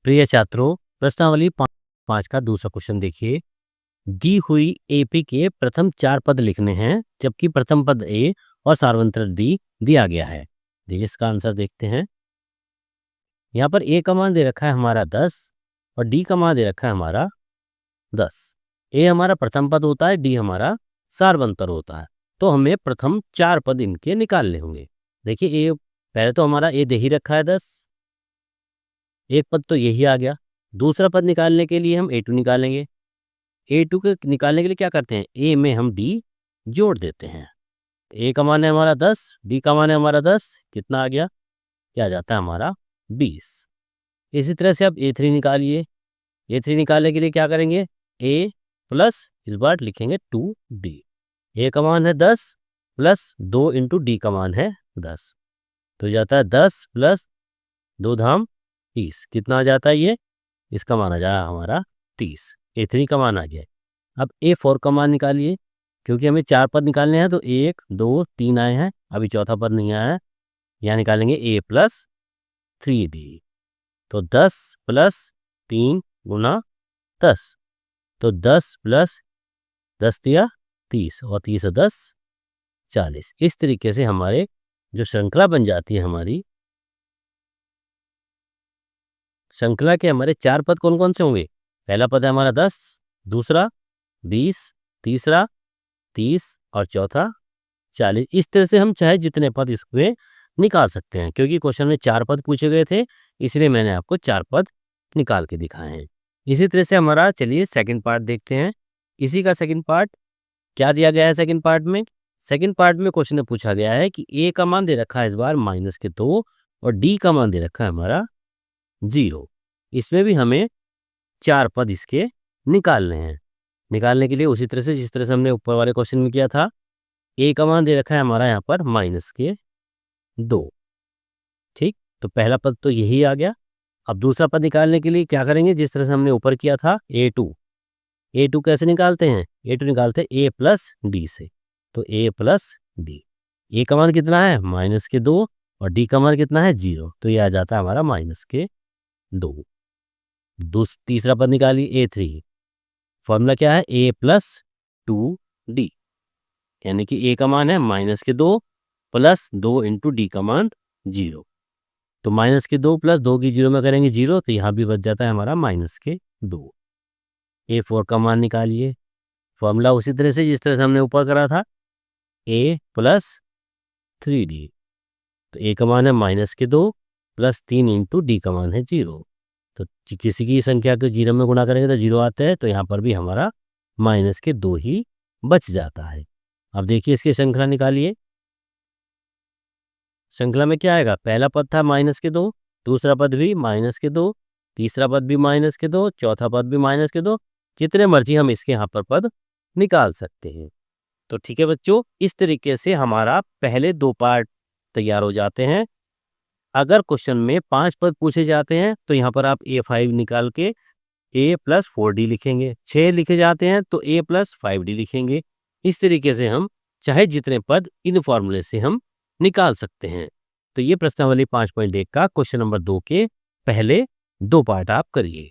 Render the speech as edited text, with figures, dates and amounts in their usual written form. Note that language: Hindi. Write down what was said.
प्रिय छात्रों, प्रश्नावली 5 का दूसरा क्वेश्चन देखिए। दी हुई एपी के प्रथम 4 पद लिखने हैं, जबकि प्रथम पद ए और सार्वत्रिक डी दिया गया है। देखिए इसका आंसर देखते हैं। यहाँ पर ए का मान दे रखा है हमारा 10 और डी का मान दे रखा है हमारा 10। ए हमारा प्रथम पद होता है, डी हमारा सार्वंतर होता है। तो हमें प्रथम 4 पद इनके निकालने होंगे। देखिए ए पहले तो हमारा ए दे ही रखा है 10, एक पद तो यही आ गया। दूसरा पद निकालने के लिए हम A2 निकालेंगे। A2 के निकालने के लिए क्या करते हैं, ए में हम D जोड़ देते हैं। ए का मान है हमारा 10, डी का मान है हमारा 10, कितना आ गया, क्या आ जाता है हमारा 20। इसी तरह से अब A3 निकालिए। A3 निकालने के लिए क्या करेंगे, A प्लस इस बार लिखेंगे 2D। ए का मान है 10 प्लस 2 इंटू डी का मान है 10, तो जाता है 10 प्लस 2 धाम 30। कितना आ जाता है ये, इसका मान आ जाएगा हमारा 30। A3 का मान आ गया। अब A4 का मान निकालिए, क्योंकि हमें 4 पद निकालने हैं तो 1 2 3 आए हैं, अभी चौथा पद नहीं आया है। यहाँ निकालेंगे A प्लस 3D, तो 10 प्लस 3 गुना 10, तो 10 प्लस 10 दिया 30 और 30 और 10 40। इस तरीके से हमारे जो श्रृंखला बन जाती है, हमारी श्रृंखला के हमारे 4 पद कौन कौन से होंगे। पहला पद है हमारा 10, दूसरा 20, तीसरा 30 और चौथा 40। इस तरह से हम चाहे जितने पद इसमें निकाल सकते हैं, क्योंकि क्वेश्चन में 4 पद पूछे गए थे, इसलिए मैंने आपको 4 पद निकाल के दिखाए हैं। इसी तरह से हमारा, चलिए सेकंड पार्ट देखते हैं। इसी का सेकंड पार्ट क्या दिया गया है। सेकंड पार्ट में क्वेश्चन में पूछा गया है कि ए का मान दे रखा है इस बार -2 और डी का मान दे रखा है हमारा 0। इसमें भी हमें 4 पद इसके निकालने हैं। निकालने के लिए उसी तरह से जिस तरह से हमने ऊपर वाले क्वेश्चन में किया था, ए का मान दे रखा है हमारा यहाँ पर -2। ठीक, तो पहला पद तो यही आ गया। अब दूसरा पद निकालने के लिए क्या करेंगे, जिस तरह से हमने ऊपर किया था A2 कैसे निकालते हैं, A2 निकालते हैं A प्लस डी से, तो A प्लस डी। ए का मान कितना है -2 और डी का मान कितना है 0, तो ये आ जाता है हमारा -2। तीसरा पद निकालिए A3। फॉर्मूला क्या है, A प्लस 2D, यानी कि A का मान है -2 प्लस 2 इंटू डी का मान 0, तो -2 प्लस 2 की 0 में करेंगे 0, तो यहाँ भी बच जाता है हमारा -2। A4 का मान निकालिए। फॉर्मूला उसी तरह से जिस तरह से हमने ऊपर करा था, A प्लस 3D, तो A का मान है -2 प्लस 3 इंटू डी का मान है 0, तो किसी की संख्या को 0 में गुणा करेंगे तो 0 आता है, तो यहाँ पर भी हमारा -2 ही बच जाता है। अब देखिए इसकी श्रृंखला निकालिए। श्रृंखला में क्या आएगा, पहला पद था -2, दूसरा पद भी -2, तीसरा पद भी -2, चौथा पद भी -2। जितने मर्जी हम इसके यहाँ पर पद निकाल सकते हैं। तो ठीक है बच्चों, इस तरीके से हमारा पहले 2 पार्ट तैयार हो जाते हैं। अगर क्वेश्चन में 5 पद पूछे जाते हैं तो यहाँ पर आप A5 निकाल के A प्लस 4D लिखेंगे। 6 लिखे जाते हैं तो A प्लस 5D लिखेंगे। इस तरीके से हम चाहे जितने पद इन फॉर्मूले से हम निकाल सकते हैं। तो ये प्रश्नावली 5.1 का क्वेश्चन नंबर 2 के पहले 2 पार्ट आप करिए।